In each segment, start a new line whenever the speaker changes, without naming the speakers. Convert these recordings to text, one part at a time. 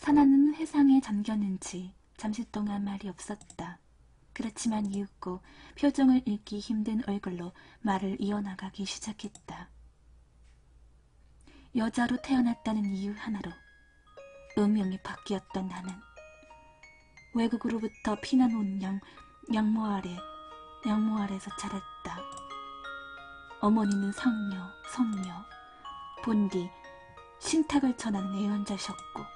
사나는 회상에 잠겼는지 잠시 동안 말이 없었다. 그렇지만 이윽고 표정을 읽기 힘든 얼굴로 말을 이어나가기 시작했다. 여자로 태어났다는 이유 하나로 운명이 바뀌었던 나는 외국으로부터 피난온 양모 아래서 자랐다. 어머니는 성녀, 본디, 신탁을 전하는 애연자셨고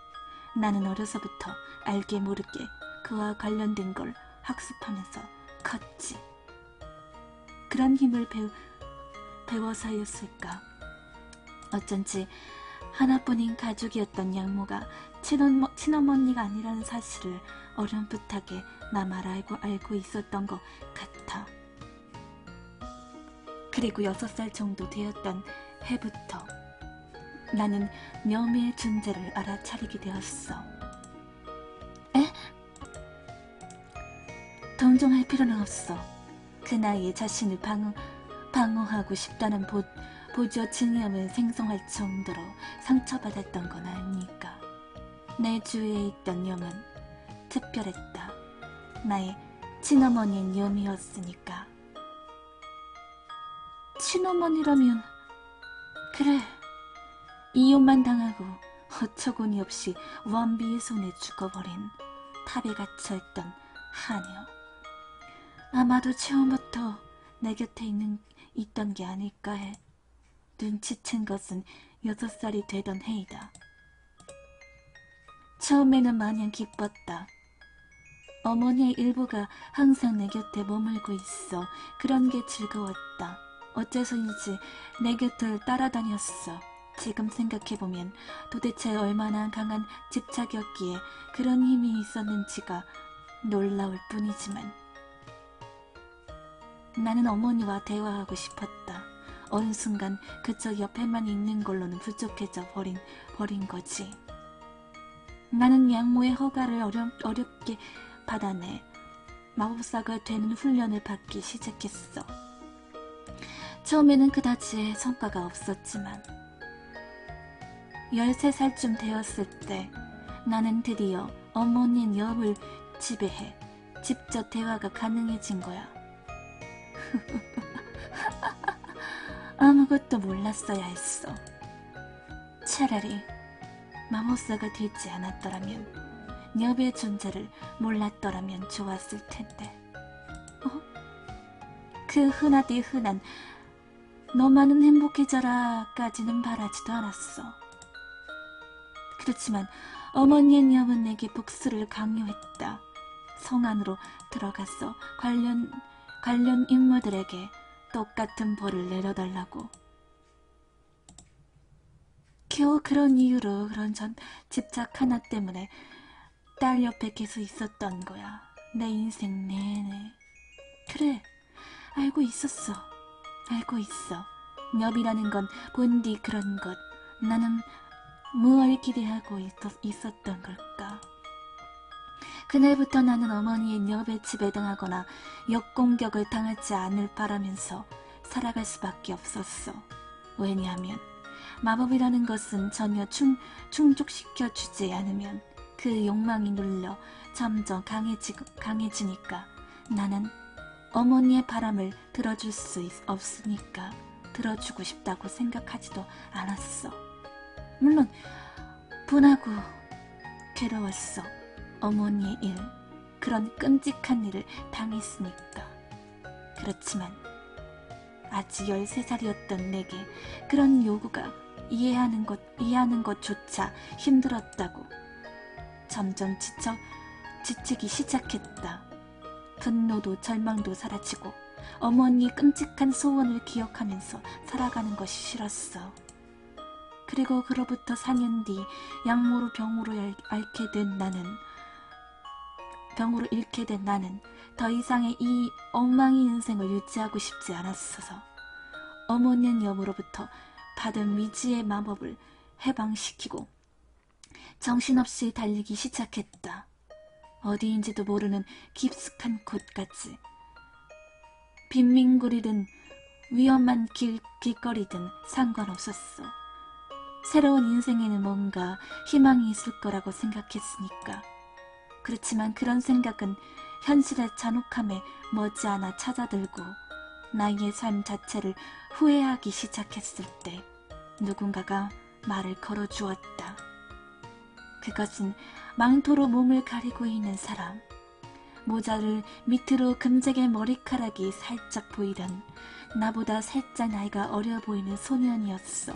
나는 어려서부터 알게 모르게 그와 관련된 걸 학습하면서 컸지. 그런 힘을 배워서였을까. 어쩐지 하나뿐인 가족이었던 양모가 친어머니가 아니라는 사실을 어렴풋하게 나만 알고 있었던 것 같아. 그리고 6살 정도 되었던 해부터 나는 녀미의 존재를 알아차리게 되었어. 에? 동정할 필요는 없어. 그 나이에 자신을 방어하고 싶다는 보조 증염을 생성할 정도로 상처받았던 건 아니니까. 내 주위에 있던 녀는 특별했다. 나의 친어머니의 녀이었으니까. 친어머니라면 그래. 이혼만 당하고 어처구니 없이 원비의 손에 죽어버린 탑에 갇혀있던 하녀. 아마도 처음부터 내 곁에 있던 게 아닐까 해. 눈치챈 것은 6살이 되던 해이다. 처음에는 마냥 기뻤다. 어머니의 일부가 항상 내 곁에 머물고 있어 그런 게 즐거웠다. 어째서인지 내 곁을 따라다녔어. 지금 생각해보면 도대체 얼마나 강한 집착이었기에 그런 힘이 있었는지가 놀라울 뿐이지만 나는 어머니와 대화하고 싶었다. 어느 순간 그저 옆에만 있는 걸로는 부족해져 버린 거지. 나는 양모의 허가를 어렵게 받아내 마법사가 되는 훈련을 받기 시작했어. 처음에는 그다지 성과가 없었지만 13살쯤 되었을 때 나는 드디어 어머니의 녀을 지배해 직접 대화가 가능해진 거야. 아무것도 몰랐어야 했어. 차라리 마법사가 되지 않았더라면, 녀의 존재를 몰랐더라면 좋았을 텐데. 그 흔하디 흔한 너만은 행복해져라까지는 바라지도 않았어. 그렇지만 어머니의 녀은 내게 복수를 강요했다. 성 안으로 들어가서 관련 인물들에게 똑같은 벌을 내려달라고. 겨우 그런 이유로 그런 집착 하나 때문에 딸 옆에 계속 있었던 거야. 내 인생 내내. 그래, 알고 있었어. 알고 있어. 녀이라는 건 본디 그런 것. 나는 무얼 기대하고 있었던 걸까? 그날부터 나는 어머니의 녀에 지배당하거나 역공격을 당하지 않을 바라면서 살아갈 수밖에 없었어. 왜냐하면 마법이라는 것은 전혀 충족시켜주지 않으면 그 욕망이 눌려 점점 강해지니까 나는 어머니의 바람을 들어줄 수 없으니까 들어주고 싶다고 생각하지도 않았어. 물론 분하고 괴로웠어. 어머니의 일, 그런 끔찍한 일을 당했으니까. 그렇지만 아직 13살이었던 내게 그런 요구가 이해하는 것조차 힘들었다고. 점점 지치기 시작했다. 분노도 절망도 사라지고 어머니의 끔찍한 소원을 기억하면서 살아가는 것이 싫었어. 그리고 그로부터 4년 뒤 양모로 병으로 잃게 된 나는 더 이상의 이 엉망인 인생을 유지하고 싶지 않았어서 어머니의 녀으로부터 받은 미지의 마법을 해방시키고 정신없이 달리기 시작했다. 어디인지도 모르는 깊숙한 곳까지. 빈민굴이든 위험한 길거리든 상관없었어. 새로운 인생에는 뭔가 희망이 있을 거라고 생각했으니까. 그렇지만 그런 생각은 현실의 잔혹함에 머지않아 찾아들고 나의 삶 자체를 후회하기 시작했을 때 누군가가 말을 걸어주었다. 그것은 망토로 몸을 가리고 있는 사람, 모자를 밑으로 금색의 머리카락이 살짝 보이던 나보다 살짝 나이가 어려 보이는 소년이었어.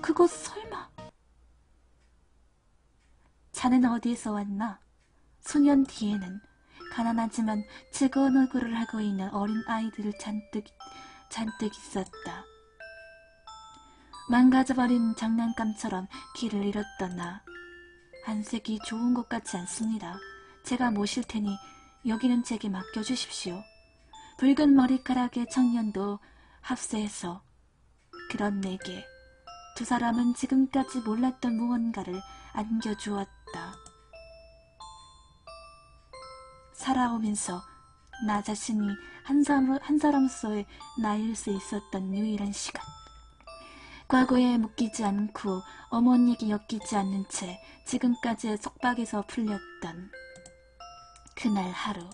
그거 설마... 자넨 어디에서 왔나? 소년 뒤에는 가난하지만 즐거운 얼굴을 하고 있는 어린 아이들을 잔뜩 있었다. 망가져버린 장난감처럼 길을 잃었던 나. 안색이 좋은 것 같지 않습니다. 제가 모실 테니 여기는 제게 맡겨주십시오. 붉은 머리카락의 청년도 합세해서 그런 내게 두 사람은 지금까지 몰랐던 무언가를 안겨주었다. 살아오면서 나 자신이 한 사람으로서의 나일 수 있었던 유일한 시간. 과거에 묶이지 않고 어머니에게 엮이지 않는 채 지금까지의 속박에서 풀렸던 그날 하루.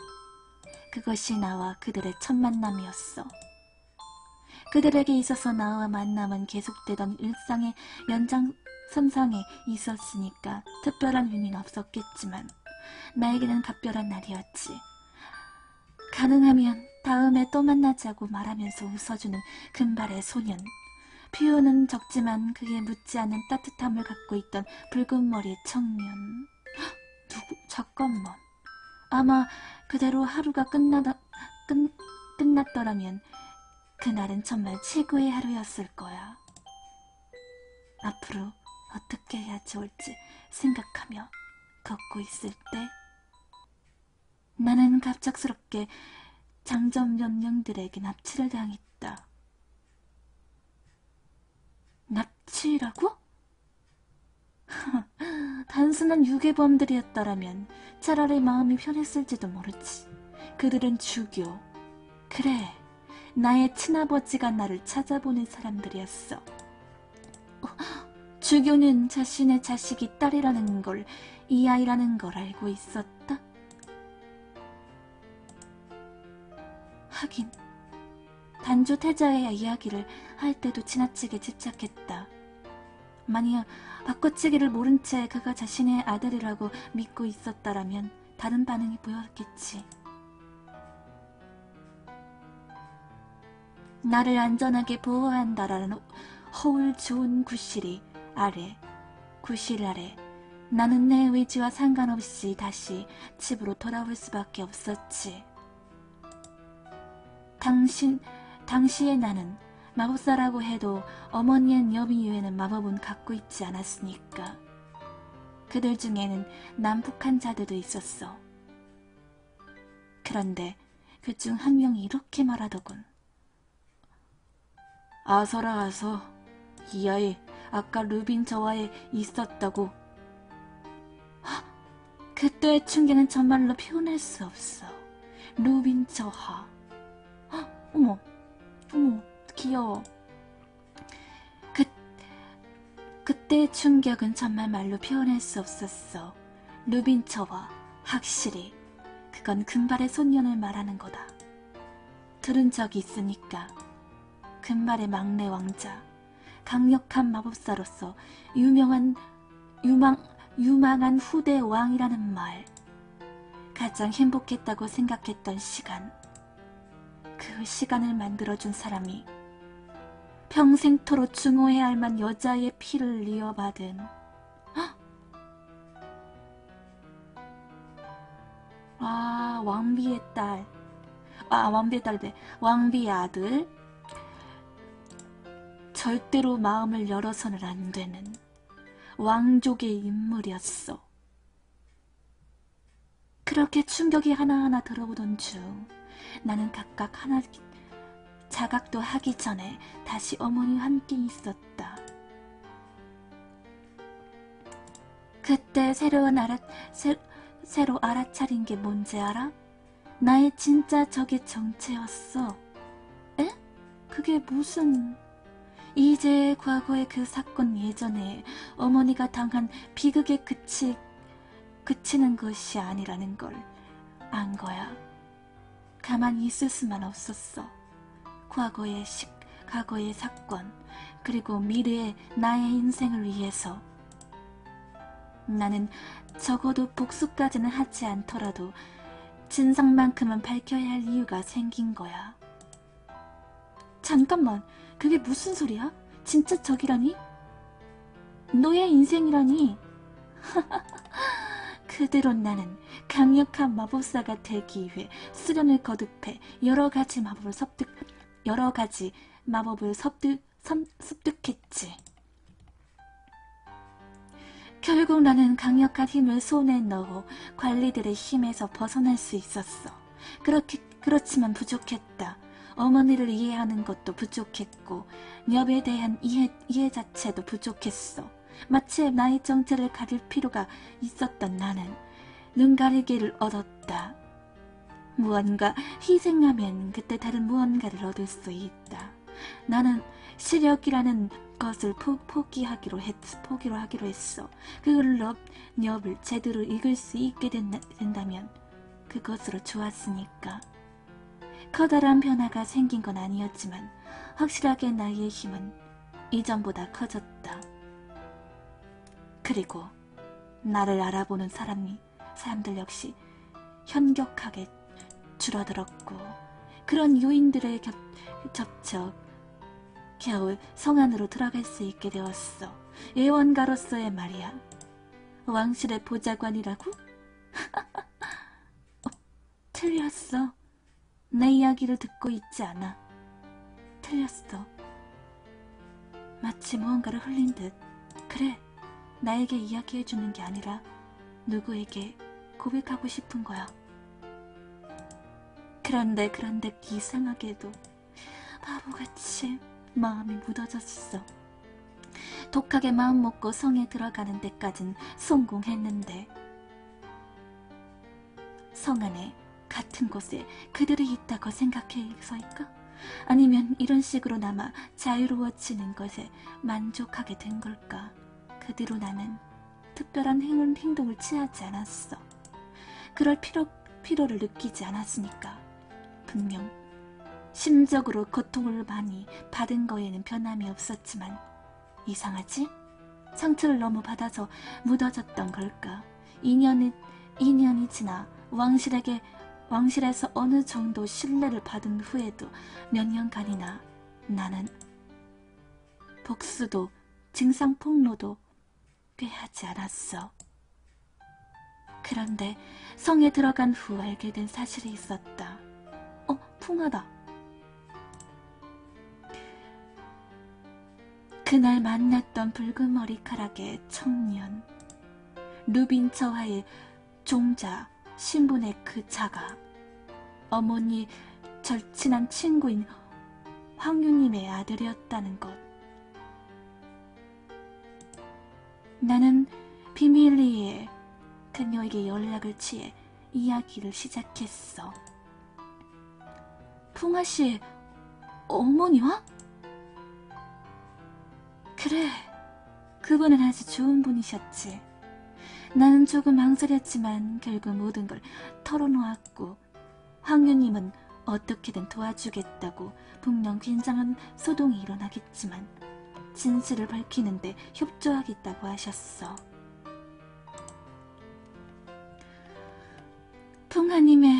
그것이 나와 그들의 첫 만남이었어. 그들에게 있어서 나와 만남은 계속되던 일상의 연장선상에 있었으니까 특별한 의미는 없었겠지만 나에게는 각별한 날이었지. 가능하면 다음에 또 만나자고 말하면서 웃어주는 금발의 소년. 표현은 적지만 그게 묻지 않은 따뜻함을 갖고 있던 붉은 머리의 청년. 잠깐만. 아마 그대로 하루가 끝났더라면 그날은 정말 최고의 하루였을 거야. 앞으로 어떻게 해야 좋을지 생각하며 걷고 있을 때 나는 갑작스럽게 장전 명령들에게 납치를 당했다. 납치라고? 단순한 유괴범들이었더라면 차라리 마음이 편했을지도 모르지. 그들은 주교. 그래, 나의 친아버지가 나를 찾아보는 사람들이었어. 주교는 자신의 자식이 딸이라는 걸, 이 아이라는 걸 알고 있었다? 하긴 단조 태자의 이야기를 할 때도 지나치게 집착했다. 만약 바꿔치기를 모른 채 그가 자신의 아들이라고 믿고 있었다라면 다른 반응이 보였겠지. 나를 안전하게 보호한다라는 허울 좋은 구실 아래 나는 내 의지와 상관없이 다시 집으로 돌아올 수밖에 없었지. 당시에 나는 마법사라고 해도 어머니의 여비 이외에는 마법은 갖고 있지 않았으니까. 그들 중에는 남북한 자들도 있었어. 그런데 그중 한 명이 이렇게 말하더군. 아서라 아서, 이 아이 아까 루빈 저하에 있었다고. 그때의 충격은 정말로 표현할 수 없어. 루빈 저하. 어머, 귀여워. 그때의 충격은 정말 말로 표현할 수 없었어. 루빈 저하, 확실히 그건 금발의 소년을 말하는 거다. 들은 적이 있으니까. 금발의 막내 왕자, 강력한 마법사로서 유망한 후대 왕이라는 말. 가장 행복했다고 생각했던 시간. 그 시간을 만들어준 사람이 평생토록 증오해야 할 만 여자의 피를 이어받은 왕비의 딸. 왕비의 아들. 절대로 마음을 열어서는 안 되는 왕족의 인물이었어. 그렇게 충격이 하나하나 들어오던 중 나는 각각 자각도 하기 전에 다시 어머니와 함께 있었다. 그때 새로 알아차린 게 뭔지 알아? 나의 진짜 적의 정체였어. 에? 그게 무슨... 이제 과거의 그 사건 예전에 어머니가 당한 비극에 그치는 것이 아니라는 걸 안 거야. 가만히 있을 수만 없었어. 과거의 사건, 그리고 미래의 나의 인생을 위해서. 나는 적어도 복수까지는 하지 않더라도 진상만큼은 밝혀야 할 이유가 생긴 거야. 잠깐만, 그게 무슨 소리야? 진짜 적이라니? 너의 인생이라니? 그대로 나는 강력한 마법사가 되기 위해 수련을 거듭해 여러 가지 마법을 습득했지. 결국 나는 강력한 힘을 손에 넣어 관리들의 힘에서 벗어날 수 있었어. 그렇지만 부족했다. 어머니를 이해하는 것도 부족했고 녀에 대한 이해 자체도 부족했어. 마치 나의 정체를 가릴 필요가 있었던 나는 눈가리개를 얻었다. 무언가 희생하면 그때 다른 무언가를 얻을 수 있다. 나는 시력이라는 것을 포기하기로 했어. 그걸로 녀을 제대로 읽을 수 있게 된다면 그것으로 좋았으니까. 커다란 변화가 생긴 건 아니었지만 확실하게 나의 힘은 이전보다 커졌다. 그리고 나를 알아보는 사람들 역시 현격하게 줄어들었고 그런 요인들에 접촉 겨우 성 안으로 들어갈 수 있게 되었어. 예언가로서의 말이야. 왕실의 보좌관이라고? 틀렸어. 내 이야기를 듣고 있지 않아. 틀렸어. 마치 무언가를 흘린 듯. 그래, 나에게 이야기해주는 게 아니라 누구에게 고백하고 싶은 거야. 그런데 이상하게도 바보같이 마음이 무뎌졌어. 독하게 마음 먹고 성에 들어가는 데까진 성공했는데 성 안에 같은 곳에 그들이 있다고 생각해서일까? 아니면 이런 식으로나마 자유로워지는 것에 만족하게 된 걸까? 그 뒤로 나는 특별한 행동을 취하지 않았어. 그럴 필요를 느끼지 않았으니까. 분명 심적으로 고통을 많이 받은 거에는 변함이 없었지만 이상하지? 상처를 너무 받아서 묻어졌던 걸까? 2년이 지나 왕실에서 어느 정도 신뢰를 받은 후에도 몇 년간이나 나는 복수도 증상폭로도 꾀하지 않았어. 그런데 성에 들어간 후 알게 된 사실이 있었다. 풍하다. 그날 만났던 붉은 머리카락의 청년, 루빈처와의 종자 신분의 그 자가 어머니 절친한 친구인 황유님의 아들이었다는 것. 나는 비밀리에 그녀에게 연락을 취해 이야기를 시작했어. 풍하씨의 어머니와? 그래, 그분은 아주 좋은 분이셨지. 나는 조금 망설였지만 결국 모든 걸 털어놓았고 황유님은 어떻게든 도와주겠다고 분명 굉장한 소동이 일어나겠지만 진실을 밝히는데 협조하겠다고 하셨어. 풍하님의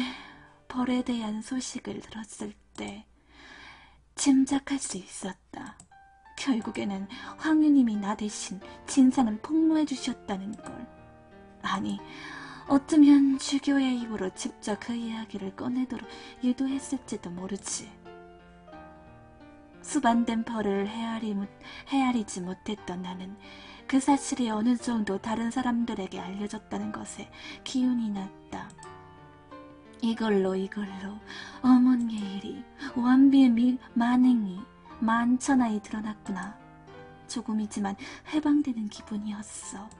벌에 대한 소식을 들었을 때 짐작할 수 있었다. 결국에는 황유님이 나 대신 진상을 폭로해 주셨다는 걸. 아니, 어쩌면 주교의 입으로 직접 그 이야기를 꺼내도록 유도했을지도 모르지. 수반된 벌을 헤아리지 못했던 나는 그 사실이 어느 정도 다른 사람들에게 알려졌다는 것에 기운이 났다. 이걸로 어머니의 일이, 완비의 만행이 만천하에 드러났구나. 조금이지만 해방되는 기분이었어.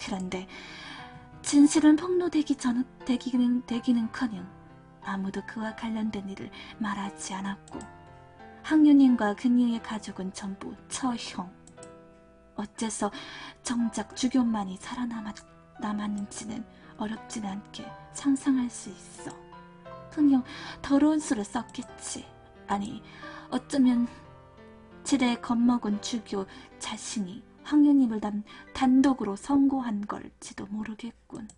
그런데 진실은 폭로되기는커녕 아무도 그와 관련된 일을 말하지 않았고 항유님과 그녀의 가족은 전부 처형. 어째서 정작 주교만이 살아남았는지는 어렵진 않게 상상할 수 있어. 분명 더러운 술을 썼겠지. 아니, 어쩌면 지레 겁먹은 주교 자신이 황유님을 단독으로 선고한 걸지도 모르겠군.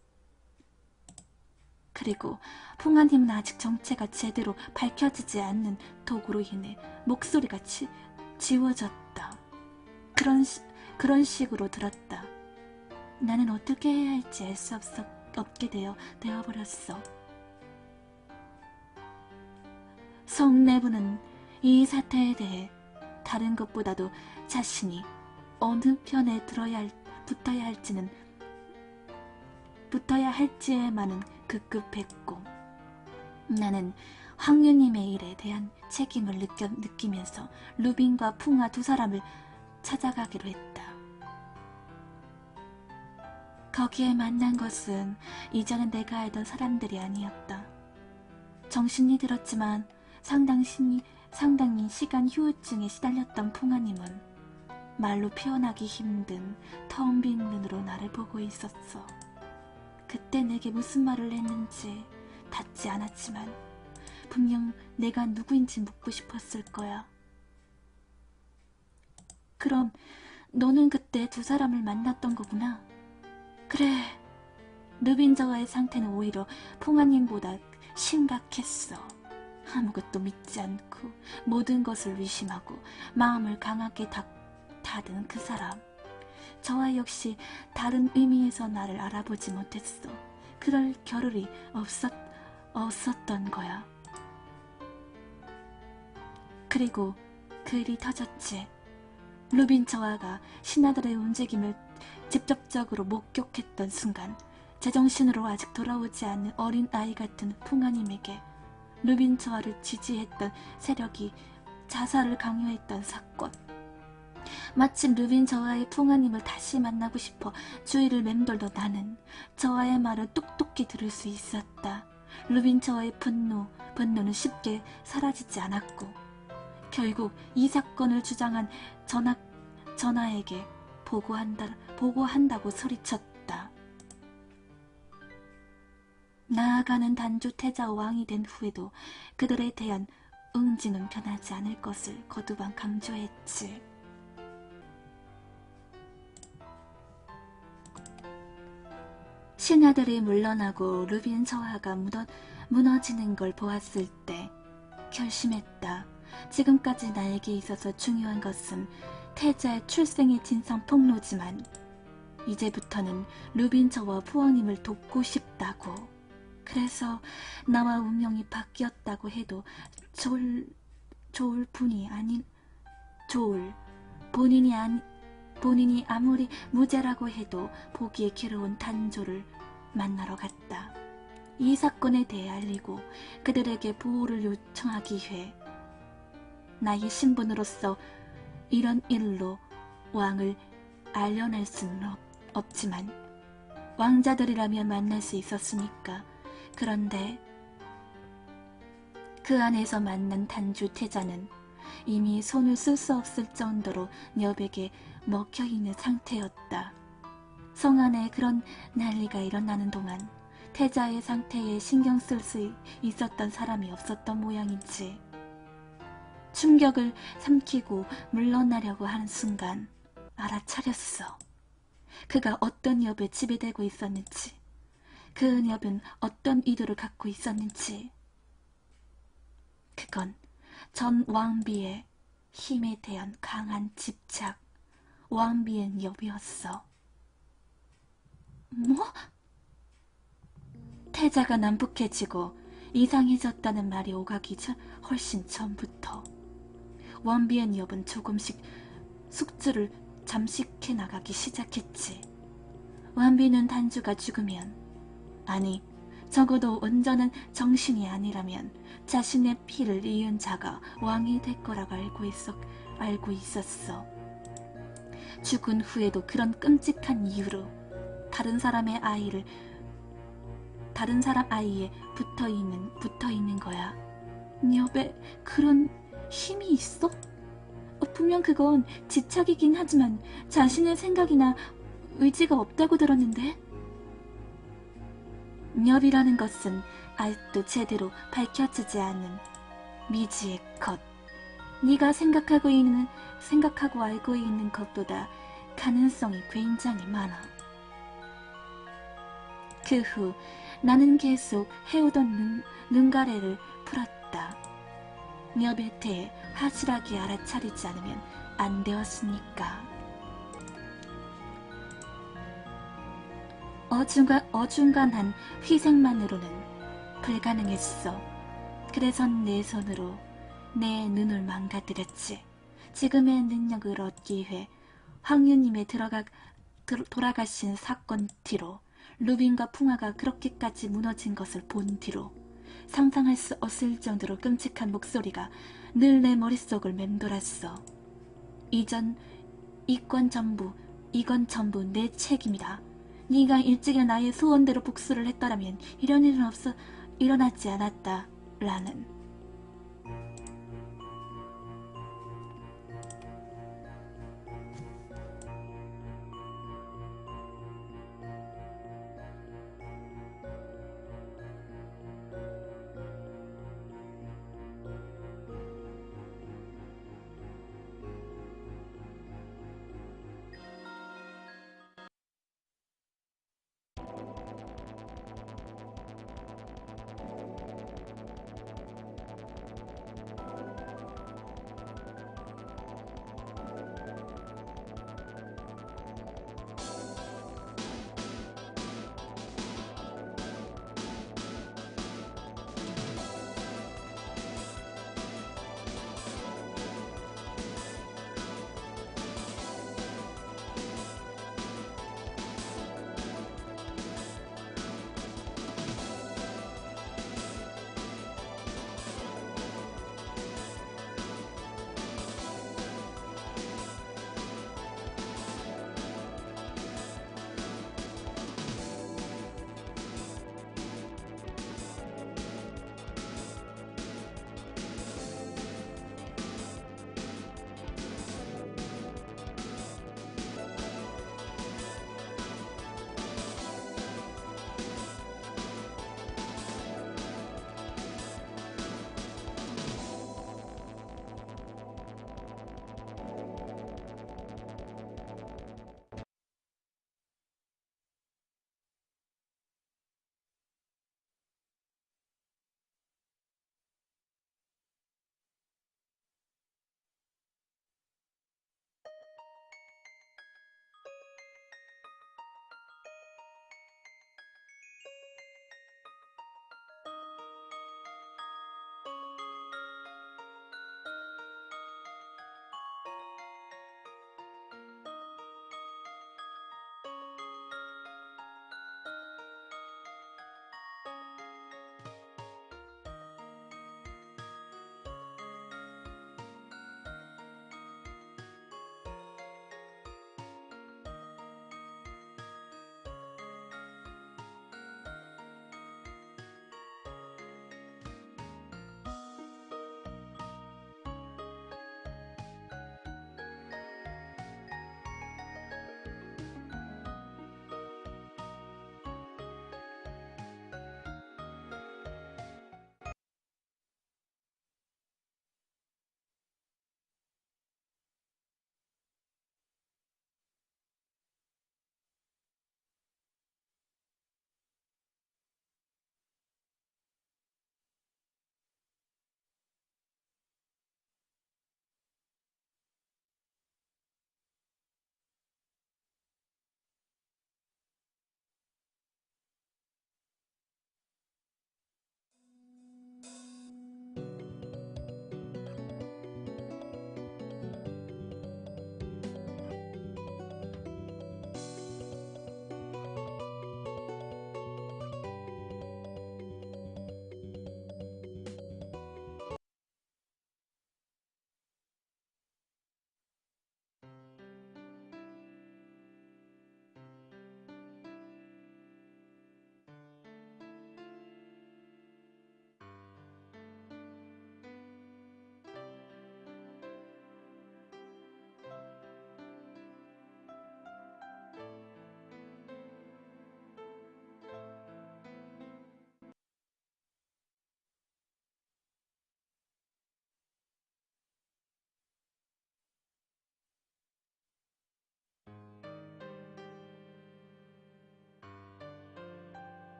그리고 풍아님은 아직 정체가 제대로 밝혀지지 않는 독으로 인해 목소리가 지워졌다. 그런 식으로 들었다. 나는 어떻게 해야 할지 알 수 없게 되어버렸어. 성내부는 이 사태에 대해 다른 것보다도 자신이 어느 편에 붙어야 할지에만은 급급했고, 나는 황유님의 일에 대한 책임을 느끼면서 루빈과 풍아 두 사람을 찾아가기로 했다. 거기에 만난 것은 이전에 내가 알던 사람들이 아니었다. 정신이 들었지만 상당히 시간 후유증에 시달렸던 풍아님은 말로 표현하기 힘든 텅 빈 눈으로 나를 보고 있었어. 그때 내게 무슨 말을 했는지 닿지 않았지만 분명 내가 누구인지 묻고 싶었을 거야. 그럼 너는 그때 두 사람을 만났던 거구나. 그래. 루빈저와의 상태는 오히려 풍아님보다 심각했어. 아무것도 믿지 않고 모든 것을 의심하고 마음을 강하게 닫은 그 사람. 저와 역시 다른 의미에서 나를 알아보지 못했어. 그럴 겨를이 없었던 거야. 그리고 그 일이 터졌지. 루빈저와가 신하들의 움직임을 직접적으로 목격했던 순간 제정신으로 아직 돌아오지 않는 어린 아이 같은 풍아님에게 루빈저와를 지지했던 세력이 자살을 강요했던 사건. 마침 루빈저와의 풍아님을 다시 만나고 싶어 주위를 맴돌던 나는 저와의 말을 똑똑히 들을 수 있었다. 루빈저와의 분노는 쉽게 사라지지 않았고 결국 이 사건을 주장한 전하에게 보고한다고 소리쳤다. 나아가는 단조 태자 왕이 된 후에도 그들에 대한 응징은 변하지 않을 것을 거두번 강조했지. 신하들이 물러나고 루빈저하가 무너지는 걸 보았을 때 결심했다. 지금까지 나에게 있어서 중요한 것은 태자의 출생의 진상 폭로지만 이제부터는 루빈저와 푸엉님을 돕고 싶다고. 그래서 나와 운명이 바뀌었다고 해도 본인이 아무리 무죄라고 해도 보기에 괴로운 단조를 만나러 갔다. 이 사건에 대해 알리고 그들에게 보호를 요청하기 위해 나의 신분으로서 이런 일로 왕을 알려낼 수는 없지만 왕자들이라면 만날 수 있었으니까. 그런데 그 안에서 만난 단주 태자는 이미 손을 쓸 수 없을 정도로 녀백에 먹혀있는 상태였다. 성 안에 그런 난리가 일어나는 동안 태자의 상태에 신경 쓸 수 있었던 사람이 없었던 모양이지. 충격을 삼키고 물러나려고 하는 순간 알아차렸어. 그가 어떤 엽에 지배되고 있었는지, 그 엽은 어떤 의도를 갖고 있었는지. 그건 전 왕비의 힘에 대한 강한 집착, 왕비의 엽이었어. 뭐? 태자가 난폭해지고 이상해졌다는 말이 오가기 훨씬 전부터 왕비의 엽은 조금씩 숙주를 잠식해 나가기 시작했지. 왕비는 단주가 죽으면, 아니 적어도 온전한 정신이 아니라면 자신의 피를 이은 자가 왕이 될 거라고 알고 있었어. 죽은 후에도 그런 끔찍한 이유로 다른 사람 아이에 붙어 있는 거야. 엽에 그런 힘이 있어? 분명 그건 집착이긴 하지만 자신의 생각이나 의지가 없다고 들었는데? 녀비라는 것은 아직도 제대로 밝혀지지 않은 미지의 것. 네가 생각하고 알고 있는 것보다 가능성이 굉장히 많아. 그 후 나는 계속 해오던 눈가래를 풀었다. 녀비에 대해 확실하게 알아차리지 않으면 안 되었으니까. 어중간한 희생만으로는 불가능했어. 그래서 내 손으로 내 눈을 망가뜨렸지. 지금의 능력을 얻기 위해 황유님의 돌아가신 사건 뒤로 루빈과 풍화가 그렇게까지 무너진 것을 본 뒤로 상상할 수 없을 정도로 끔찍한 목소리가 늘 내 머릿속을 맴돌았어. 이건 전부 내 책임이다. 네가 일찍이 나의 소원대로 복수를 했더라면 이런 일은 일어나지 않았다. 라는.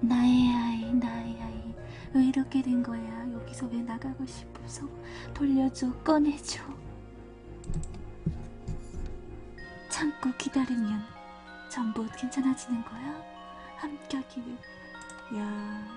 나의 아이, 왜 이렇게 된 거야? 여기서 왜 나가고 싶어서? 돌려줘, 꺼내줘. 참고 기다리면 전부 괜찮아지는 거야? 함께하기를. 야,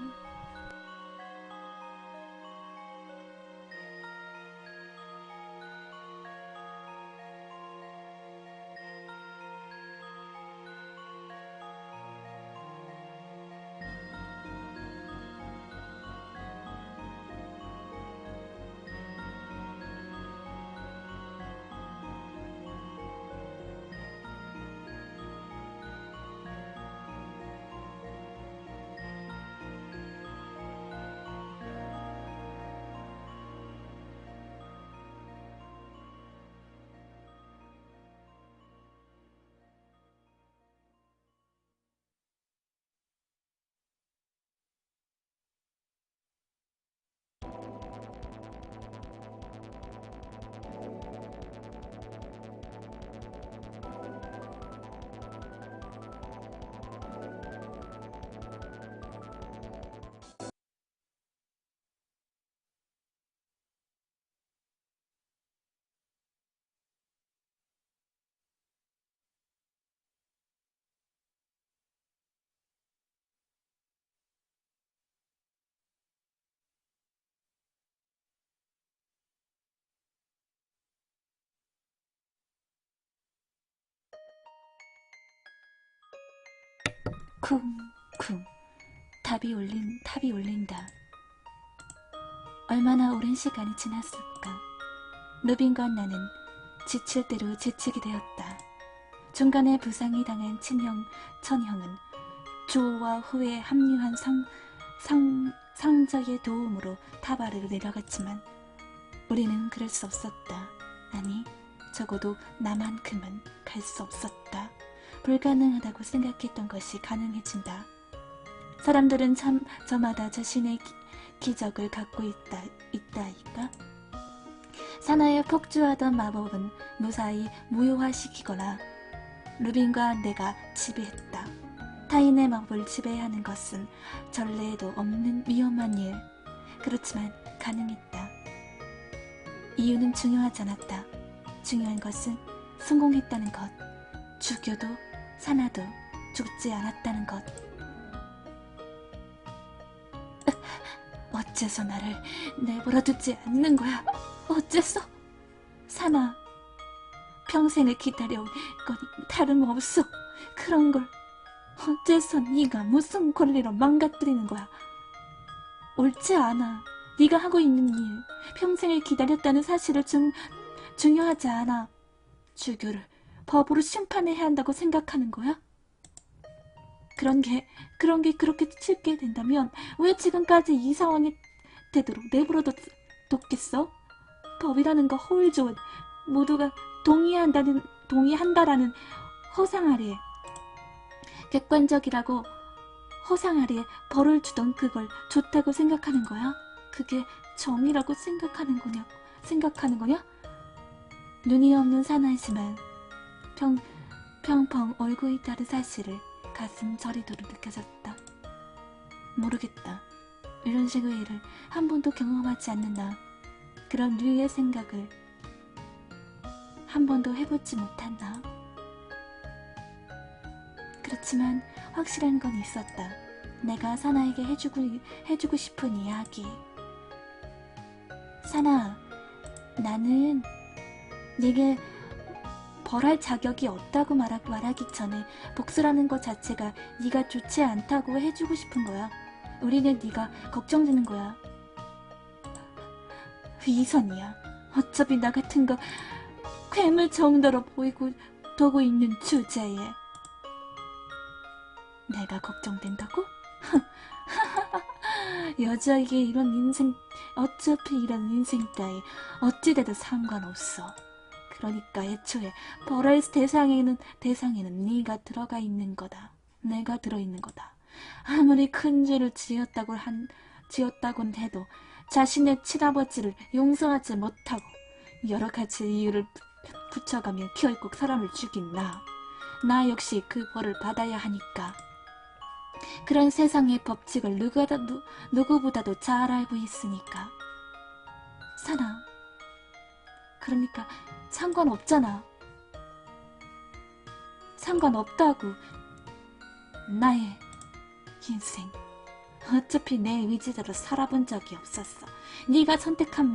쿵쿵. 탑이 울린다. 얼마나 오랜 시간이 지났을까. 루빈과 나는 지칠 대로 지치게 되었다. 중간에 부상이 당한 천형은 조와 후에 합류한 상저의 도움으로 탑 아래로 내려갔지만 우리는 그럴 수 없었다. 아니, 적어도 나만큼은 갈 수 없었다. 불가능하다고 생각했던 것이 가능해진다. 사람들은 참 저마다 자신의 기적을 갖고 있다니까. 사나이에 폭주하던 마법은 무사히 무효화시키거나 루빈과 내가 지배했다. 타인의 마법을 지배하는 것은 전례에도 없는 위험한 일. 그렇지만 가능했다. 이유는 중요하지 않았다. 중요한 것은 성공했다는 것. 죽여도 사나도 죽지 않았다는 것. 어째서 나를 내버려두지 않는 거야? 어째서? 사나, 평생을 기다려온 건 다름없어. 그런 걸 어째서 네가 무슨 권리로 망가뜨리는 거야? 옳지 않아. 네가 하고 있는 일, 평생을 기다렸다는 사실을 중요하지 않아. 주교를 법으로 심판해야 한다고 생각하는 거야? 그런 게 그렇게 쉽게 된다면 왜 지금까지 이 상황에 되도록 내버려뒀겠어? 법이라는 거 허울좋은 모두가 동의한다라는 허상 아래, 객관적이라고 허상 아래 벌을 주던 그걸 좋다고 생각하는 거야? 그게 정의라고 생각하는 거냐? 눈이 없는 사나이지만 평펑 얼굴이 다른 사실을 가슴 저리도록 느껴졌다. 모르겠다. 이런 식의 일을 한 번도 경험하지 않는 나, 그런 류의 생각을 한 번도 해보지 못한 나. 그렇지만 확실한 건 있었다. 내가 사나에게 해주고 싶은 이야기. 사나, 나는 네게 벌할 자격이 없다고 말하기 전에 복수라는 것 자체가 네가 좋지 않다고 해주고 싶은 거야. 우리는 네가 걱정되는 거야. 위선이야. 어차피 나 같은 거 괴물 정도로 보고 있는 주제에 내가 걱정된다고? 여자에게 어차피 이런 인생 따위 어찌돼도 상관없어. 그러니까 애초에 벌할 대상에는 네가 들어가 있는 거다. 내가 들어있는 거다. 아무리 큰 죄를 지었다곤 해도 자신의 친아버지를 용서하지 못하고 여러 가지 이유를 붙여가며 결국 사람을 죽인 나 역시 그 벌을 받아야 하니까. 그런 세상의 법칙을 누구보다도 잘 알고 있으니까. 사나, 그러니까 상관없잖아. 상관없다고. 나의 인생, 어차피 내 의지대로 살아본 적이 없었어. 내가 선택한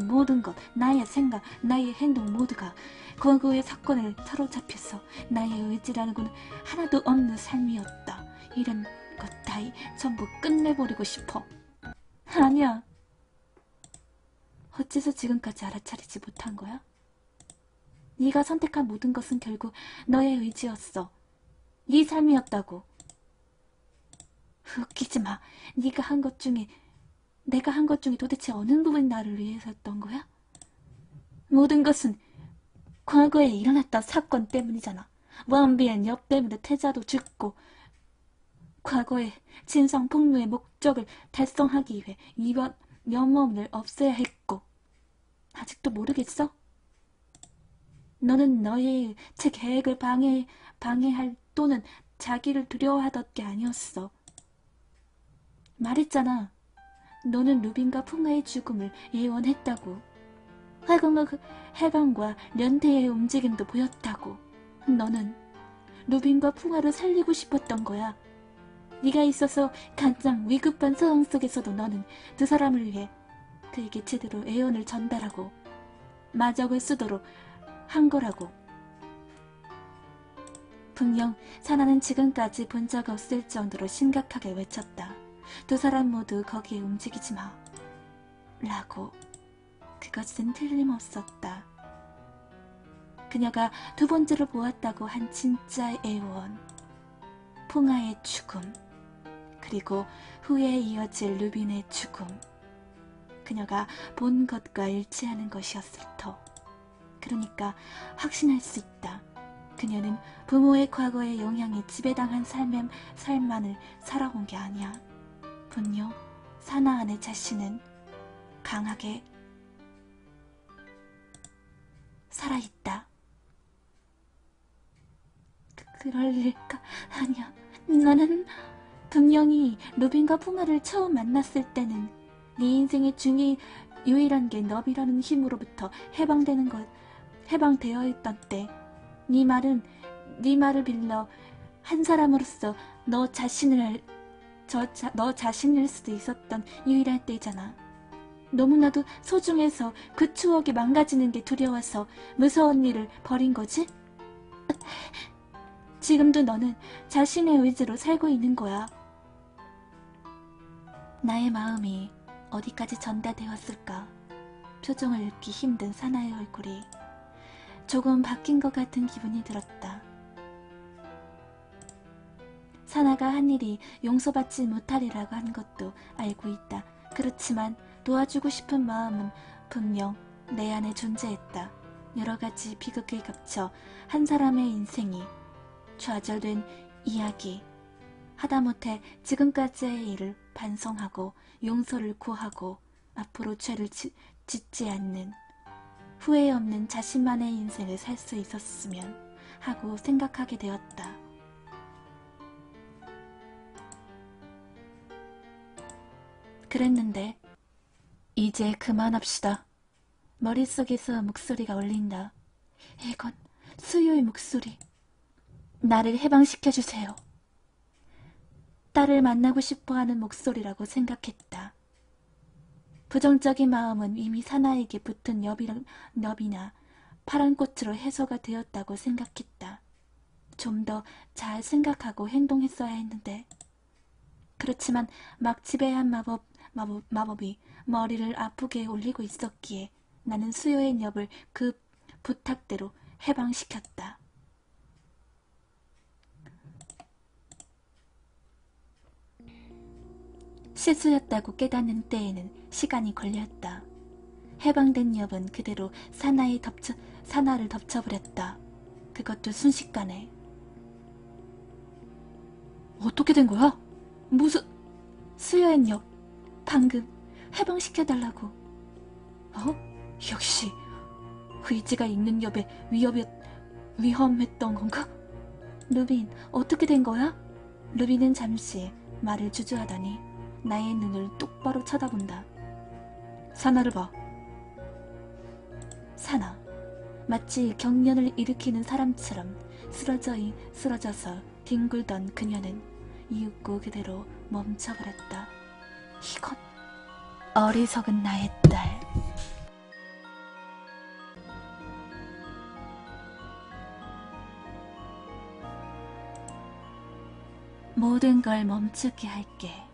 모든 것, 나의 생각, 나의 행동 모두가 거구의 사건을 사로잡혀서 나의 의지라는 건 하나도 없는 삶이었다. 이런 것 따위 전부 끝내버리고 싶어. 아니야. 어째서 지금까지 알아차리지 못한 거야? 네가 선택한 모든 것은 결국 너의 의지였어. 네 삶이었다고. 웃기지 마. 내가 한 것 중에 도대체 어느 부분이 나를 위해서였던 거야? 모든 것은 과거에 일어났던 사건 때문이잖아. 원비엔 엽 때문에 태자도 죽고, 과거의 진상폭로의 목적을 달성하기 위해 이번 명언을 없애야 했고. 아직도 모르겠어? 너는 너의 제 계획을 방해할 또는 자기를 두려워하던 게 아니었어. 말했잖아. 너는 루빈과 풍아의 죽음을 예언했다고. 해방과 련대의 움직임도 보였다고. 너는 루빈과 풍아를 살리고 싶었던 거야. 네가 있어서 가장 위급한 상황 속에서도 너는 두 사람을 위해 그에게 제대로 예언을 전달하고 마적을 쓰도록 한 거라고. 분명 사나는 지금까지 본 적 없을 정도로 심각하게 외쳤다. 두 사람 모두 거기에 움직이지 마. 라고. 그것은 틀림없었다. 그녀가 두 번째로 보았다고 한 진짜 예언. 풍아의 죽음. 그리고 후에 이어질 루빈의 죽음. 그녀가 본 것과 일치하는 것이었을 터. 그러니까 확신할 수 있다. 그녀는 부모의 과거의 영향에 지배당한 삶만을 살아온 게 아니야. 분명 사나 안의 자신은 강하게 살아있다. 그럴 일까? 아니야. 나는 분명히 루빈과 풍아를 처음 만났을 때는 네 인생의 유일한 게 너비라는 힘으로부터 해방되어 있던 때, 네 말을 빌려 한 사람으로서 너 자신을 너 자신일 수도 있었던 유일할 때잖아. 너무나도 소중해서 그 추억이 망가지는 게 두려워서 무서운 일을 벌인 거지? 지금도 너는 자신의 의지로 살고 있는 거야. 나의 마음이 어디까지 전달되었을까? 표정을 읽기 힘든 사나의 얼굴이 조금 바뀐 것 같은 기분이 들었다. 사나가 한 일이 용서받지 못하리라고 한 것도 알고 있다. 그렇지만 도와주고 싶은 마음은 분명 내 안에 존재했다. 여러 가지 비극이 겹쳐 한 사람의 인생이 좌절된 이야기. 하다못해 지금까지의 일을 반성하고 용서를 구하고 앞으로 죄를 짓지 않는 후회 없는 자신만의 인생을 살 수 있었으면 하고 생각하게 되었다. 그랬는데 이제 그만합시다. 머릿속에서 목소리가 울린다. 이건 수요의 목소리. 나를 해방시켜주세요. 딸을 만나고 싶어하는 목소리라고 생각했다. 부정적인 마음은 이미 사나에게 붙은 엽이나 파란 꽃으로 해소가 되었다고 생각했다. 좀 더 잘 생각하고 행동했어야 했는데. 그렇지만 막 지배한 마법이 머리를 아프게 올리고 있었기에 나는 수요의 엽을 그 부탁대로 해방시켰다. 실수였다고 깨닫는 때에는 시간이 걸렸다. 해방된 엽은 그대로 사나를 덮쳐버렸다. 그것도 순식간에. 어떻게 된 거야? 무슨... 수요의 엽 방금 해방시켜달라고. 역시 의지가 있는 엽에 위험했던 건가? 루빈, 어떻게 된 거야? 루빈은 잠시 말을 주저하더니 나의 눈을 똑바로 쳐다본다. 사나를 봐. 사나, 마치 경련을 일으키는 사람처럼 쓰러져서 뒹굴던 그녀는 이윽고 그대로 멈춰버렸다. 이건 어리석은 나의 딸. 모든 걸 멈추게 할게.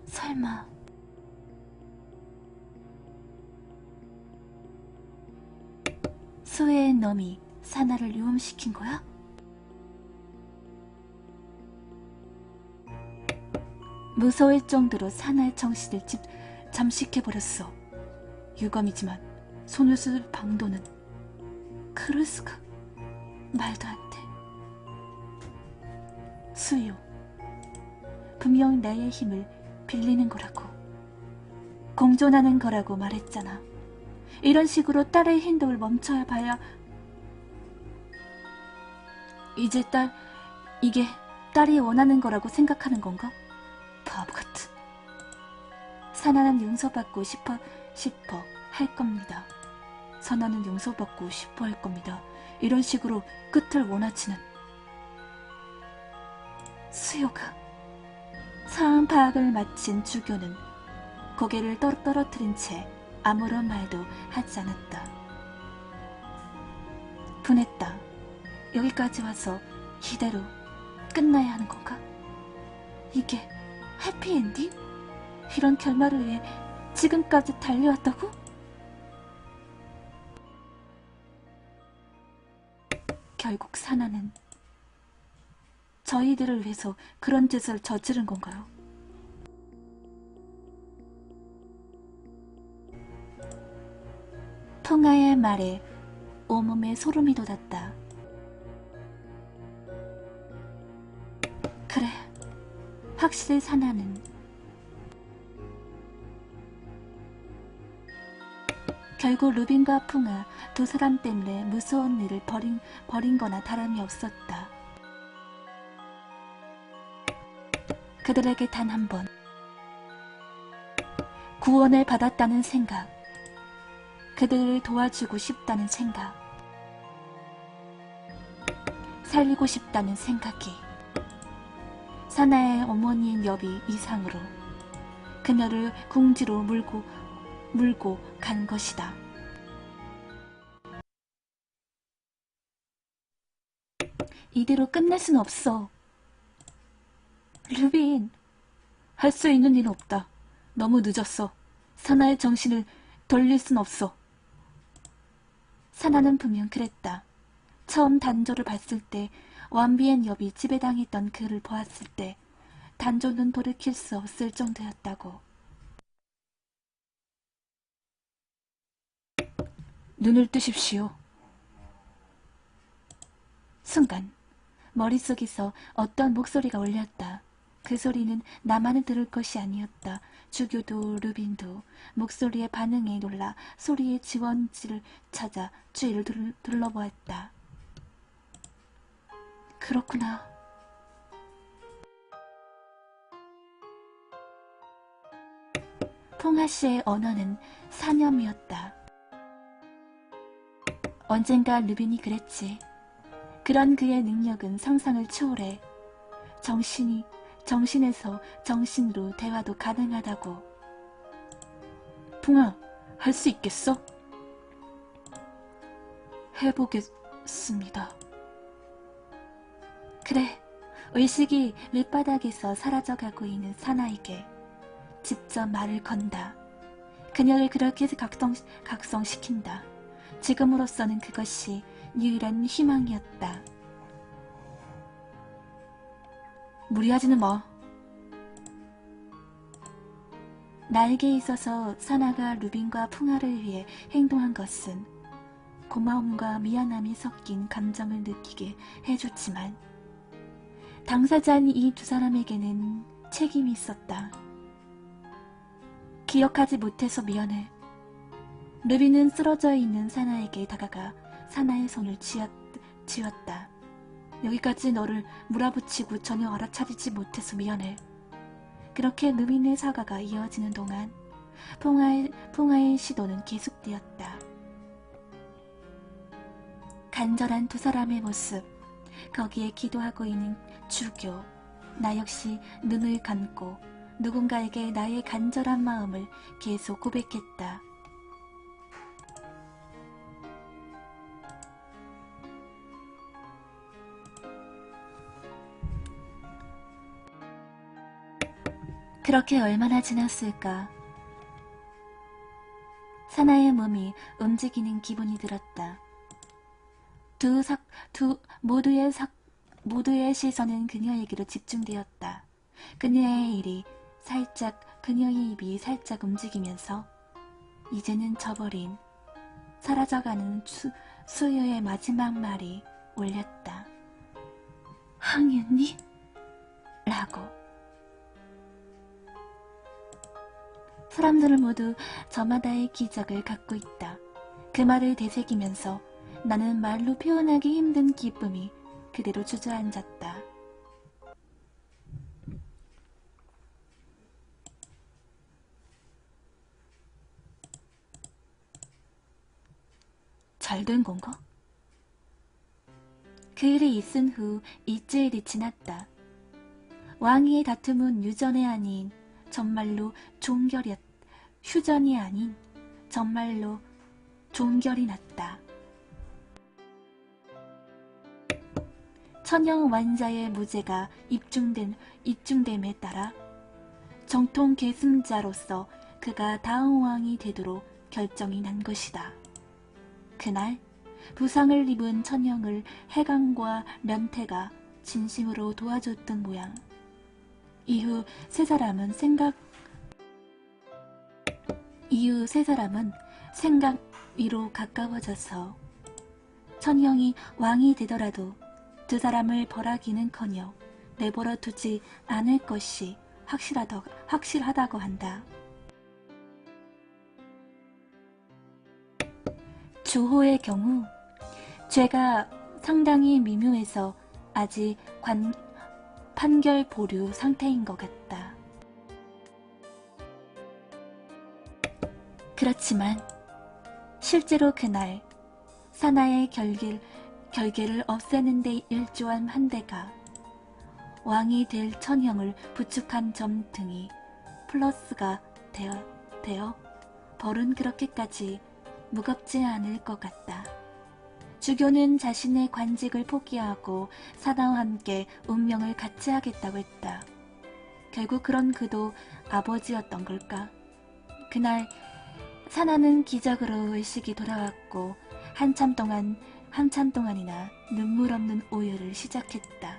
설마 수혜의 놈이 사나를 유험시킨 거야? 무서울 정도로 사나의 정신을 잠식해버렸어. 유감이지만 손을 방도는 그럴 수가. 말도 안 돼. 수요, 분명 나의 힘을 빌리는 거라고, 공존하는 거라고 말했잖아. 이런 식으로 딸의 행동을 멈춰야 봐야. 이제 이게 딸이 원하는 거라고 생각하는 건가? 바보 같은. 사나는 용서받고 싶어 할 겁니다. 사나는 용서받고 싶어 할 겁니다. 이런 식으로 끝을 원하지는. 수요가. 상황 파악을 마친 주교는 고개를 떨어뜨린 채 아무런 말도 하지 않았다. 분했다. 여기까지 와서 이대로 끝나야 하는 건가? 이게 해피엔딩? 이런 결말을 위해 지금까지 달려왔다고? 결국 사나는 저희들을 위해서 그런 짓을 저지른 건가요? 통아의 말에 온몸에 소름이 돋았다. 그래, 확실히 사나는 결국 루빈과 풍아 두 사람 때문에 무서운 일을 벌인 거나 다름이 없었다. 그들에게 단 한 번 구원을 받았다는 생각, 그들을 도와주고 싶다는 생각, 살리고 싶다는 생각이 사나의 어머니인 여비 이상으로 그녀를 궁지로 물고 간 것이다. 이대로 끝낼 순 없어. 루빈, 할 수 있는 일은 없다. 너무 늦었어. 사나의 정신을 돌릴 순 없어. 사나는 분명 그랬다. 처음 단조를 봤을 때 완비엔 엽이 지배당했던 그를 보았을 때 단조는 돌이킬 수 없을 정도였다고. 눈을 뜨십시오. 순간 머릿속에서 어떤 목소리가 울렸다. 그 소리는 나만을 들을 것이 아니었다. 주교도 루빈도 목소리의 반응에 놀라 소리의 지원지를 찾아 주위를 둘러보았다. 그렇구나. 풍하씨의 언어는 사념이었다. 언젠가 루빈이 그랬지. 그런 그의 능력은 상상을 초월해 정신에서 정신으로 대화도 가능하다고. 풍아, 할 수 있겠어? 해보겠습니다. 그래, 의식이 밑바닥에서 사라져가고 있는 사나에게 직접 말을 건다. 그녀를 그렇게 각성시킨다. 지금으로서는 그것이 유일한 희망이었다. 무리하지는 마. 나에게 있어서 사나가 루빈과 풍아를 위해 행동한 것은 고마움과 미안함이 섞인 감정을 느끼게 해줬지만 당사자인 이 두 사람에게는 책임이 있었다. 기억하지 못해서 미안해. 루빈은 쓰러져 있는 사나에게 다가가 사나의 손을 쥐었다. 여기까지 너를 몰아붙이고 전혀 알아차리지 못해서 미안해. 그렇게 루빈의 사과가 이어지는 동안 풍아의 시도는 계속되었다. 간절한 두 사람의 모습, 거기에 기도하고 있는 주교, 나 역시 눈을 감고 누군가에게 나의 간절한 마음을 계속 고백했다. 그렇게 얼마나 지났을까. 사나의 몸이 움직이는 기분이 들었다. 모두의 시선은 그녀에게로 집중되었다. 그녀의 입이 살짝 움직이면서 이제는 저버린, 사라져가는 수요의 마지막 말이 울렸다. 항윤니? 라고. 사람들은 모두 저마다의 기적을 갖고 있다. 그 말을 되새기면서 나는 말로 표현하기 힘든 기쁨이 그대로 주저앉았다. 잘된 건가? 그 일이 있은 후 일주일이 지났다. 왕위의 다툼은 유전이 아닌 정말로 휴전이 아닌 정말로 종결이 났다. 천영 왕자의 무죄가 입증됨에 따라 정통 계승자로서 그가 다음 왕이 되도록 결정이 난 것이다. 그날 부상을 입은 천영을 해강과 면태가 진심으로 도와줬던 모양. 이후 세 사람은 생각 위로 가까워져서 천영이 왕이 되더라도 두 사람을 벌하기는커녕 내버려 두지 않을 것이 확실하다고 한다. 주호의 경우 죄가 상당히 미묘해서 아직 판결 보류 상태인 것 같다. 그렇지만 실제로 그날 사나의 결계를 없애는 데 일조한 한대가 왕이 될 천형을 부축한 점 등이 플러스가 되어 벌은 그렇게까지 무겁지 않을 것 같다. 주교는 자신의 관직을 포기하고 사나와 함께 운명을 같이 하겠다고 했다. 결국 그런 그도 아버지였던 걸까? 그날 사나는 기적으로 의식이 돌아왔고 한참 동안이나 눈물 없는 우유를 시작했다.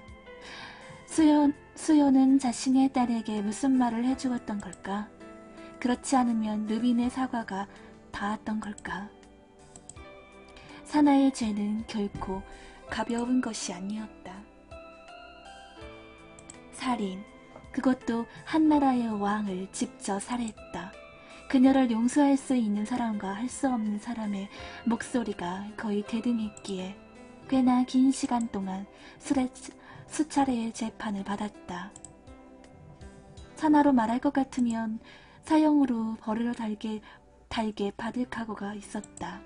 수요는 자신의 딸에게 무슨 말을 해주었던 걸까? 그렇지 않으면 르빈의 사과가 닿았던 걸까? 사나의 죄는 결코 가벼운 것이 아니었다. 살인, 그것도 한 나라의 왕을 직접 살해했다. 그녀를 용서할 수 있는 사람과 할 수 없는 사람의 목소리가 거의 대등했기에 꽤나 긴 시간 동안 수차례의 재판을 받았다. 사나로 말할 것 같으면 사형으로 벌을 달게 받을 각오가 있었다.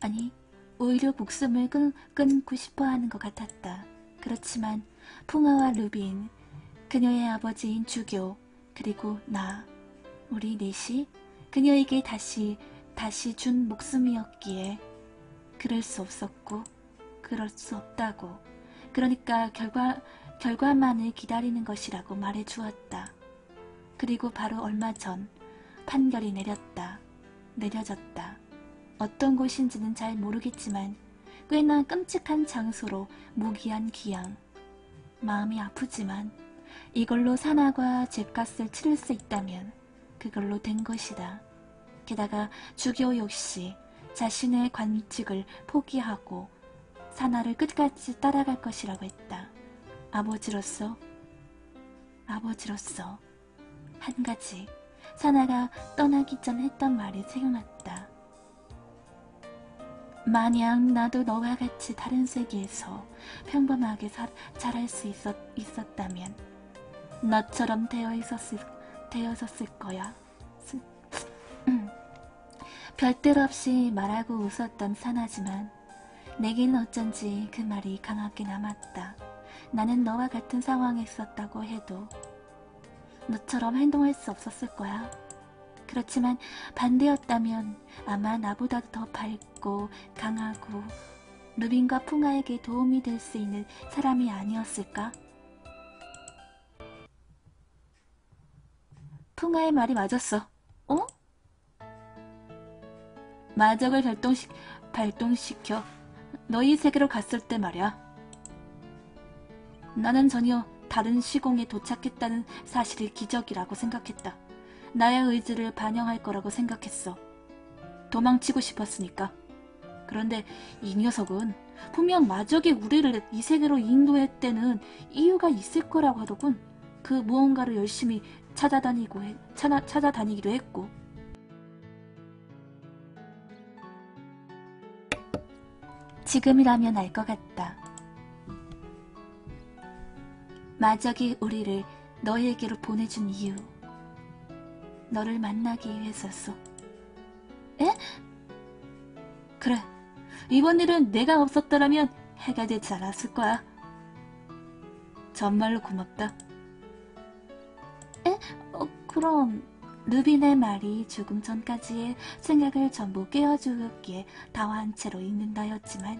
아니, 오히려 목숨을 끊고 싶어 하는 것 같았다. 그렇지만 풍화와 루빈, 그녀의 아버지인 주교, 그리고 나, 우리 넷이 그녀에게 다시 준 목숨이었기에 그럴 수 없었고 그럴 수 없다고, 그러니까 결과만을 기다리는 것이라고 말해 주었다. 그리고 바로 얼마 전 판결이 내려졌다. 어떤 곳인지는 잘 모르겠지만 꽤나 끔찍한 장소로 무기한 귀양. 마음이 아프지만 이걸로 사나과 죗값을 치를 수 있다면 그걸로 된 것이다. 게다가 주교 역시 자신의 관직을 포기하고 사나를 끝까지 따라갈 것이라고 했다. 아버지로서 한 가지 사나가 떠나기 전 했던 말이 생각났다. 만약 나도 너와 같이 다른 세계에서 평범하게 자랄 수 있었다면 너처럼 되어졌을 거야. 별들 없이 말하고 웃었던 사나지만 내겐 어쩐지 그 말이 강하게 남았다. 나는 너와 같은 상황에 있었다고 해도 너처럼 행동할 수 없었을 거야. 그렇지만 반대였다면 아마 나보다 더 밝고 강하고 루빈과 풍화에게 도움이 될 수 있는 사람이 아니었을까? 풍화의 말이 맞았어. 어? 마적을 발동시켜 너희 세계로 갔을 때 말이야. 나는 전혀 다른 시공에 도착했다는 사실이 기적이라고 생각했다. 나의 의지를 반영할 거라고 생각했어. 도망치고 싶었으니까. 그런데 이 녀석은 분명 마적이 우리를 이 세계로 인도했다는 이유가 있을 거라고 하더군. 그 무언가를 열심히 찾아다니기도 했고. 지금이라면 알 것 같다. 마적이 우리를 너에게로 보내준 이유. 너를 만나기 위해서였어. 에? 그래. 이번 일은 내가 없었더라면 해가 되지 않았을 거야. 정말로 고맙다. 에? 그럼 루빈의 말이 조금 전까지의 생각을 전부 깨워주었기에 당황한 채로 읽는다였지만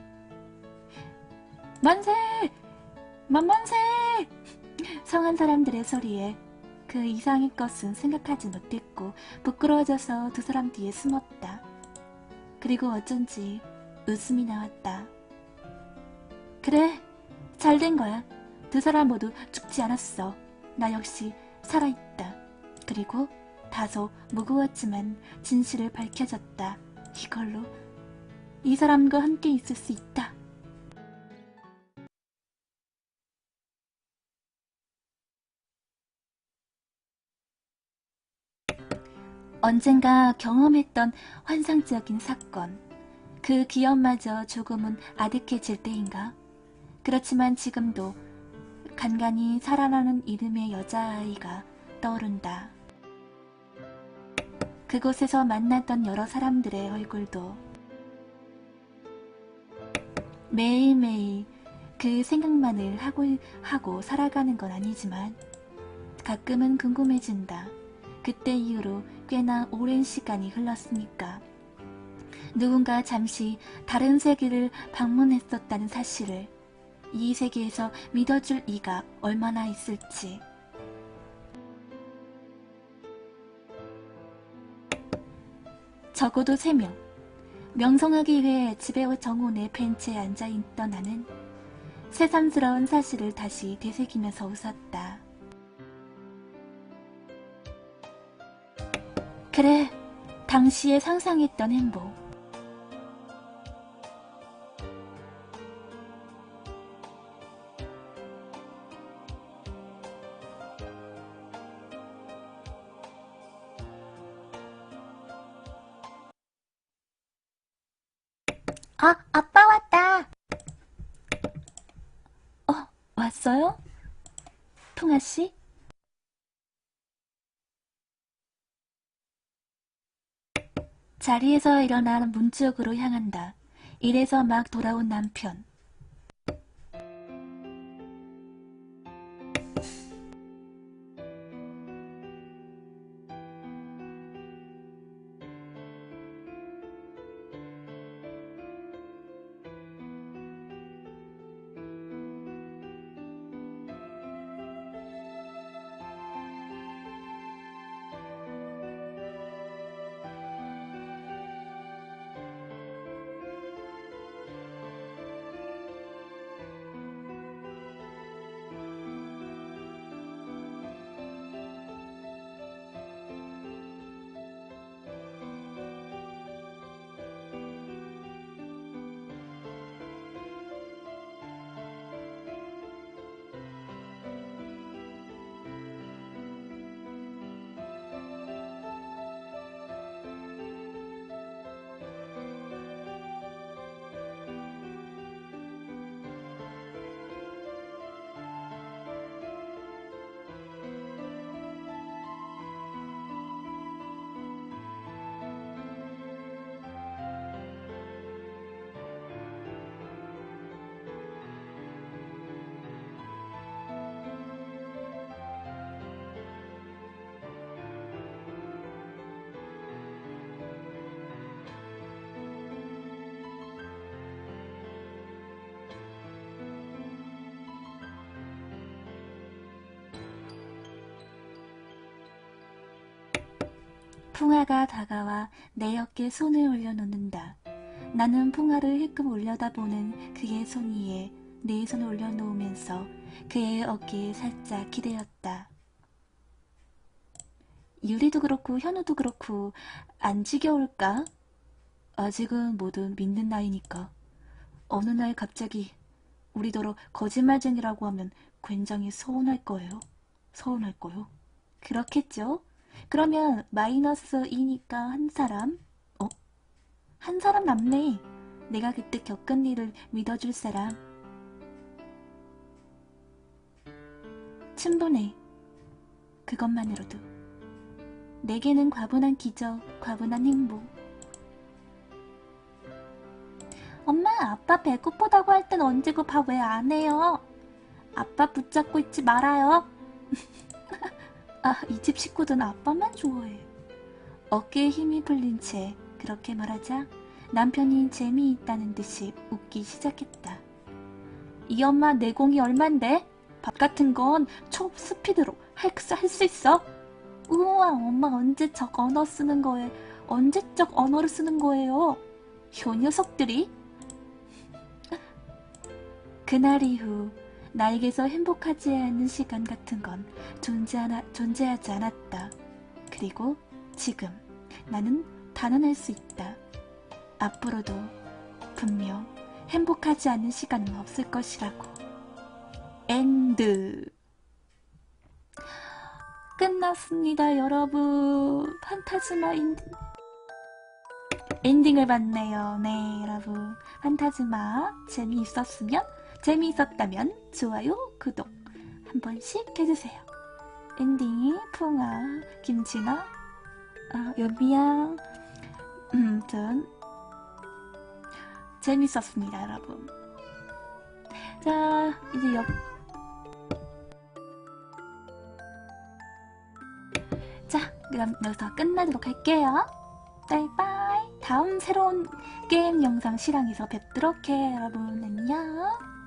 만세! 만만세! 성한 사람들의 소리에 그 이상의 것은 생각하지 못했고 부끄러워져서 두 사람 뒤에 숨었다. 그리고 어쩐지 웃음이 나왔다. 그래, 잘된 거야. 두 사람 모두 죽지 않았어. 나 역시 살아있다. 그리고 다소 무거웠지만 진실을 밝혀졌다. 이걸로 이 사람과 함께 있을 수 있다. 언젠가 경험했던 환상적인 사건, 그 기억마저 조금은 아득해질 때인가? 그렇지만 지금도 간간히 살아나는 이름의 여자아이가 떠오른다. 그곳에서 만났던 여러 사람들의 얼굴도 매일매일 그 생각만을 하고 살아가는 건 아니지만 가끔은 궁금해진다. 그때 이후로 꽤나 오랜 시간이 흘렀으니까. 누군가 잠시 다른 세계를 방문했었다는 사실을 이 세계에서 믿어줄 이가 얼마나 있을지. 적어도 3명. 명성하기 위해 집에 정원의 벤치에 앉아있던 나는 새삼스러운 사실을 다시 되새기면서 웃었다. 그래, 당시에 상상했던 행복. 아빠 왔다. 왔어요? 통아씨? 자리에서 일어나 문 쪽으로 향한다. 일에서 막 돌아온 남편. 풍아가 다가와 내 어깨에 손을 올려놓는다. 나는 풍아를 힐끔 올려다보는 그의 손 위에 내 손을 올려놓으면서 그의 어깨에 살짝 기대었다. 유리도 그렇고 현우도 그렇고 안 지겨울까? 아직은 뭐든 믿는 나이니까. 어느 날 갑자기 우리더러 거짓말쟁이라고 하면 굉장히 서운할 거예요. 서운할 거요. 그렇겠죠? 그러면 마이너스 2니까 한 사람? 한 사람 남네. 내가 그때 겪은 일을 믿어줄 사람. 충분해. 그것만으로도. 내게는 과분한 기적, 과분한 행복. 엄마, 아빠 배고프다고 할 땐 언제고 밥 왜 안 해요? 아빠 붙잡고 있지 말아요. 이 집 식구들은 아빠만 좋아해. 어깨에 힘이 풀린 채 그렇게 말하자 남편이 재미있다는 듯이 웃기 시작했다. 이 엄마 내공이 얼만데? 밥 같은 건 초스피드로 할 수 있어? 우와, 엄마 언제적 언어 쓰는 거예요? 언제적 언어를 쓰는 거예요? 요 녀석들이? 그날 이후 나에게서 행복하지 않은 시간 같은 건 존재하지 않았다. 그리고 지금 나는 단언할 수 있다. 앞으로도 분명 행복하지 않은 시간은 없을 것이라고. 엔드. 끝났습니다, 여러분. 판타지마 엔딩을 봤네요. 네, 여러분. 판타지마 재미있었다면 좋아요, 구독 한 번씩 해주세요. 엔딩이 풍아, 김진아, 연미양, 전 재밌었습니다, 여러분. 제가 이제 자, 그럼 여기서 끝내도록 할게요. 바이바이. 다음 새로운 게임 영상 실황에서 뵙도록 해, 여러분. 안녕.